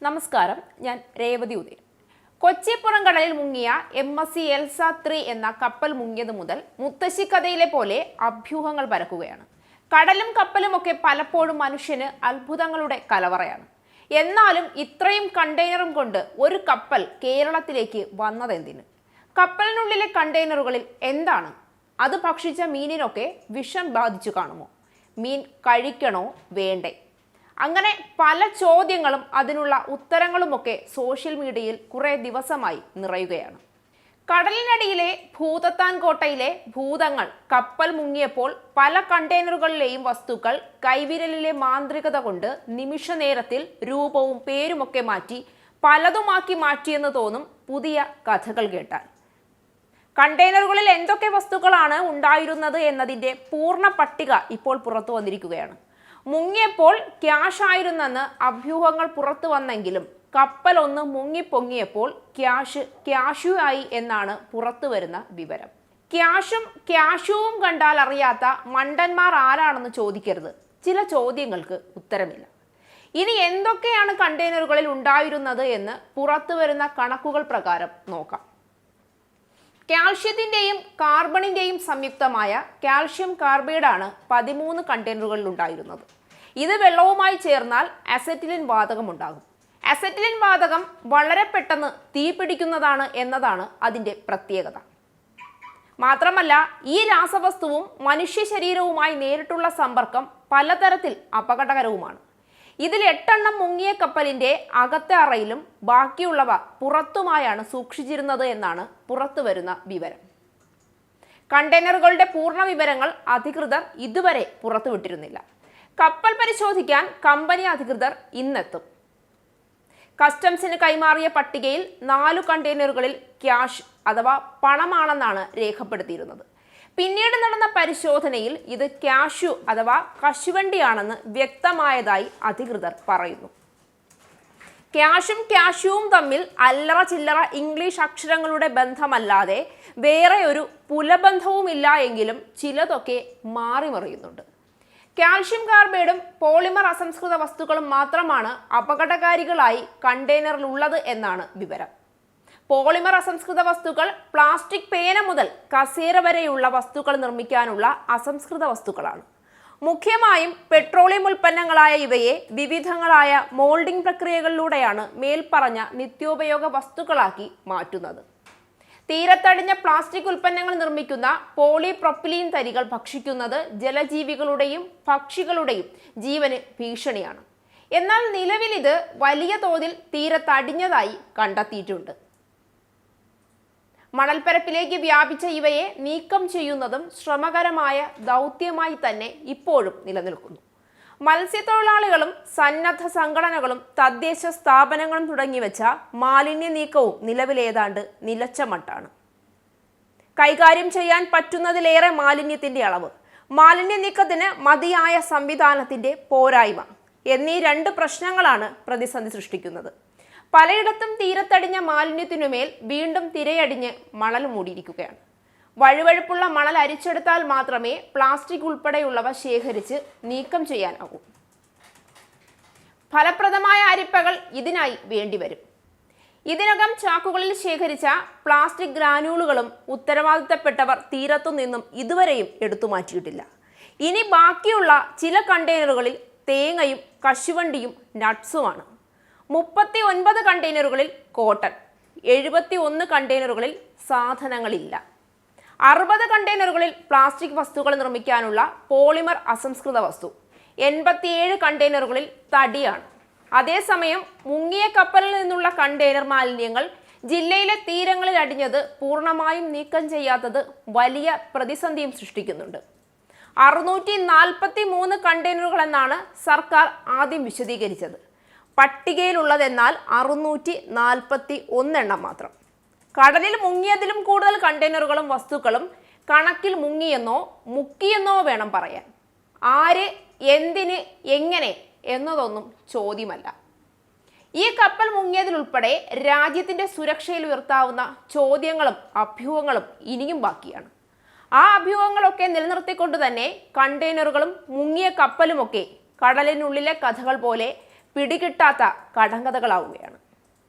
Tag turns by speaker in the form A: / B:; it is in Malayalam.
A: നമസ്കാരം, ഞാൻ രേവതി ഉദയൻ. കൊച്ചി പുറംകടലിൽ മുങ്ങിയ MSC എൽസ 3 എന്ന കപ്പൽ മുങ്ങിയത് മുതൽ മുത്തശ്ശി കഥയിലെ പോലെ അഭ്യൂഹങ്ങൾ പരക്കുകയാണ്. കടലും കപ്പലും ഒക്കെ പലപ്പോഴും മനുഷ്യന് അത്ഭുതങ്ങളുടെ കലവറയാണ്. എന്നാലും ഇത്രയും കണ്ടെയ്നറും കൊണ്ട് ഒരു കപ്പൽ കേരളത്തിലേക്ക് വന്നതെന്തിന്? കപ്പലിനുള്ളിലെ കണ്ടെയ്നറുകളിൽ എന്താണ്? അത് ഭക്ഷിച്ച മീനിനൊക്കെ വിഷം ബാധിച്ചു കാണുമോ? മീൻ കഴിക്കണോ വേണ്ടേ? അങ്ങനെ പല ചോദ്യങ്ങളും അതിനുള്ള ഉത്തരങ്ങളുമൊക്കെ സോഷ്യൽ മീഡിയയിൽ കുറേ ദിവസമായി നിറയുകയാണ്. കടലിനടിയിലെ ഭൂതത്താൻ കോട്ടയിലെ ഭൂതങ്ങൾ കപ്പൽ മുങ്ങിയപ്പോൾ പല കണ്ടെയ്നറുകളിലെയും വസ്തുക്കൾ കൈവിരലിലെ മാന്ത്രികത കൊണ്ട് നിമിഷ നേരത്തിൽ രൂപവും പേരുമൊക്കെ മാറ്റി പലതുമാക്കി മാറ്റിയെന്ന് തോന്നും പുതിയ കഥകൾ കേട്ടാൽ. കണ്ടെയ്നറുകളിൽ എന്തൊക്കെ വസ്തുക്കളാണ് ഉണ്ടായിരുന്നത് എന്നതിൻ്റെ പൂർണ്ണ പട്ടിക ഇപ്പോൾ പുറത്തു വന്നിരിക്കുകയാണ്. മുങ്ങിയപ്പോൾ ക്യാഷ് ആയിരുന്നെന്ന് അഭ്യൂഹങ്ങൾ പുറത്തു വന്നെങ്കിലും കപ്പൽ ഒന്ന് മുങ്ങിപ്പൊങ്ങിയപ്പോൾ ക്യാഷു ആയി എന്നാണ് പുറത്തു വരുന്ന വിവരം. ക്യാഷുവും കണ്ടാൽ അറിയാത്ത മണ്ടന്മാർ ആരാണെന്ന് ചോദിക്കരുത്. ചില ചോദ്യങ്ങൾക്ക് ഉത്തരമില്ല. ഇനി എന്തൊക്കെയാണ് കണ്ടെയ്നറുകളിൽ ഉണ്ടായിരുന്നത് എന്ന് പുറത്തു വരുന്ന കണക്കുകൾ പ്രകാരം നോക്കാം. കാൽഷ്യത്തിൻ്റെയും കാർബണിൻ്റെയും സംയുക്തമായ കാൽഷ്യം കാർബൈഡാണ് 13 കണ്ടെയ്നറുകളിൽ ഉണ്ടായിരുന്നത്. ഇത് വെള്ളവുമായി ചേർന്നാൽ അസറ്റിലിൻ വാതകം ഉണ്ടാകും. അസറ്റിലിൻ വാതകം വളരെ പെട്ടെന്ന് തീ പിടിക്കുന്നതാണ് എന്നതാണ് അതിൻ്റെ പ്രത്യേകത. മാത്രമല്ല, ഈ രാസവസ്തുവും മനുഷ്യ ശരീരവുമായി നേരിട്ടുള്ള സമ്പർക്കം പലതരത്തിൽ അപകടകരവുമാണ്. ഇതിൽ 8 എണ്ണം മുങ്ങിയ കപ്പലിന്റെ അകത്തെ അറയിലും ബാക്കിയുള്ളവ പുറത്തുമായാണ് സൂക്ഷിച്ചിരുന്നത് എന്നാണ് പുറത്തു വരുന്ന വിവരം. കണ്ടെയ്നറുകളുടെ പൂർണ്ണ വിവരങ്ങൾ അധികൃതർ ഇതുവരെ പുറത്തുവിട്ടിരുന്നില്ല. കപ്പൽ പരിശോധിക്കാൻ കമ്പനി അധികൃതർ ഇന്നെത്തും. കസ്റ്റംസിന് കൈമാറിയ പട്ടികയിൽ 4 കണ്ടെയ്നറുകളിൽ ക്യാഷ് അഥവാ പണമാണെന്നാണ് രേഖപ്പെടുത്തിയിരുന്നത്. പിന്നീട് നടന്ന പരിശോധനയിൽ ഇത് ക്യാഷു അഥവാ കശുവണ്ടിയാണെന്ന് വ്യക്തമായതായി അധികൃതർ പറയുന്നു. ക്യാഷുവും തമ്മിൽ അല്ലറ ചില്ലറ ഇംഗ്ലീഷ് അക്ഷരങ്ങളുടെ ബന്ധമല്ലാതെ വേറെ ഒരു പുലബന്ധവുമില്ല എങ്കിലും ചിലതൊക്കെ മാറിമറിയുന്നുണ്ട്. കാൽഷ്യം കാർബൈഡും പോളിമർ അസംസ്കൃത വസ്തുക്കളും മാത്രമാണ് അപകടകാരികളായി കണ്ടെയ്നറിലുള്ളത് എന്നാണ് വിവരം. പോളിമർ അസംസ്കൃത വസ്തുക്കൾ പ്ലാസ്റ്റിക് പേന മുതൽ കസേര വരെയുള്ള വസ്തുക്കൾ നിർമ്മിക്കാനുള്ള അസംസ്കൃത വസ്തുക്കളാണ്. മുഖ്യമായും പെട്രോളിയം ഉൽപ്പന്നങ്ങളായ ഇവയെ വിവിധങ്ങളായ മോൾഡിംഗ് പ്രക്രിയകളിലൂടെയാണ് മേൽപ്പറഞ്ഞ നിത്യോപയോഗ വസ്തുക്കളാക്കി മാറ്റുന്നത്. തീരത്തടിഞ്ഞ പ്ലാസ്റ്റിക് ഉൽപ്പന്നങ്ങൾ നിർമ്മിക്കുന്ന പോളിപ്രൊപ്പിലീൻ തരികൾ ഭക്ഷിക്കുന്നത് ജലജീവികളുടെയും പക്ഷികളുടെയും ജീവന് ഭീഷണിയാണ്. എന്നാൽ നിലവിൽ ഇത് വലിയ തോതിൽ തീരത്തടിഞ്ഞതായി കണ്ടെത്തിയിട്ടുണ്ട്. മണൽപ്പരപ്പിലേക്ക് വ്യാപിച്ച ഇവയെ നീക്കം ചെയ്യുന്നതും ശ്രമകരമായ ദൗത്യമായി തന്നെ ഇപ്പോഴും നിലനിൽക്കുന്നു. മത്സ്യത്തൊഴിലാളികളും സന്നദ്ധ സംഘടനകളും തദ്ദേശ സ്ഥാപനങ്ങളും തുടങ്ങിവെച്ച മാലിന്യ നീക്കവും നിലവിലേതാണ്ട് നിലച്ച മട്ടാണ്. കൈകാര്യം ചെയ്യാൻ പറ്റുന്നതിലേറെ മാലിന്യത്തിന്റെ അളവ്, മാലിന്യ നീക്കത്തിന് മതിയായ സംവിധാനത്തിന്റെ പോരായ്മ എന്നീ 2 പ്രശ്നങ്ങളാണ് പ്രതിസന്ധി സൃഷ്ടിക്കുന്നത്. പലയിടത്തും തീരത്തടിഞ്ഞ മാലിന്യത്തിനുമേൽ വീണ്ടും തിരയടിഞ്ഞ് മണൽ മൂടിയിരിക്കുകയാണ്. വഴുവഴുപ്പുള്ള മണൽ അരിച്ചെടുത്താൽ മാത്രമേ പ്ലാസ്റ്റിക് ഉൾപ്പെടെയുള്ളവ ശേഖരിച്ച് നീക്കം ചെയ്യാനാവൂ. ഫലപ്രദമായ അരിപ്പകൾ ഇതിനായി വേണ്ടിവരും. ഇതിനകം ചാക്കുകളിൽ ശേഖരിച്ച പ്ലാസ്റ്റിക് ഗ്രാനൂളുകളും ഉത്തരവാദിത്തപ്പെട്ടവർ തീരത്തു നിന്നും ഇതുവരെയും എടുത്തു മാറ്റിയിട്ടില്ല. ഇനി ബാക്കിയുള്ള ചില കണ്ടെയ്നറുകളിൽ തേങ്ങയും കശുവണ്ടിയും നട്ട്സുമാണ്. 39 കണ്ടെയ്നറുകളിൽ കോട്ടൺ, 71 കണ്ടെയ്നറുകളിൽ സാധനങ്ങളില്ല, 60 കണ്ടെയ്നറുകളിൽ പ്ലാസ്റ്റിക് വസ്തുക്കൾ നിർമ്മിക്കാനുള്ള പോളിമർ അസംസ്കൃത വസ്തു, 87 കണ്ടെയ്നറുകളിൽ തടിയാണ്. അതേസമയം മുങ്ങിയ കപ്പലിൽ നിന്നുള്ള കണ്ടെയ്നർ മാലിന്യങ്ങൾ ജില്ലയിലെ തീരങ്ങളിൽ അടിഞ്ഞത് പൂർണ്ണമായും നീക്കം ചെയ്യാത്തത് വലിയ പ്രതിസന്ധിയും സൃഷ്ടിക്കുന്നുണ്ട്. 643 കണ്ടെയ്നറുകൾ എന്നാണ് സർക്കാർ ആദ്യം വിശദീകരിച്ചത്. പട്ടികയിലുള്ളതെന്നാൽ 641 എണ്ണം മാത്രം. കടലിൽ മുങ്ങിയതിലും കൂടുതൽ കണ്ടെയ്നറുകളും വസ്തുക്കളും കണക്കിൽ മുങ്ങിയെന്നോ മുക്കിയെന്നോ വേണം പറയാൻ. ആര്, എന്തിന്, എങ്ങനെ എന്നതൊന്നും ചോദ്യമല്ല. ഈ കപ്പൽ മുങ്ങിയതിലുൾപ്പെടെ രാജ്യത്തിന്റെ സുരക്ഷയിൽ ഉയർത്താവുന്ന ചോദ്യങ്ങളും അഭ്യൂഹങ്ങളും ഇനിയും ബാക്കിയാണ്. ആ അഭ്യൂഹങ്ങളൊക്കെ നിലനിർത്തിക്കൊണ്ട് തന്നെ കണ്ടെയ്നറുകളും മുങ്ങിയ കപ്പലുമൊക്കെ കടലിനുള്ളിലെ കഥകൾ പോലെ പിടികിട്ടാത്ത കടങ്കഥകളാവുകയാണ്.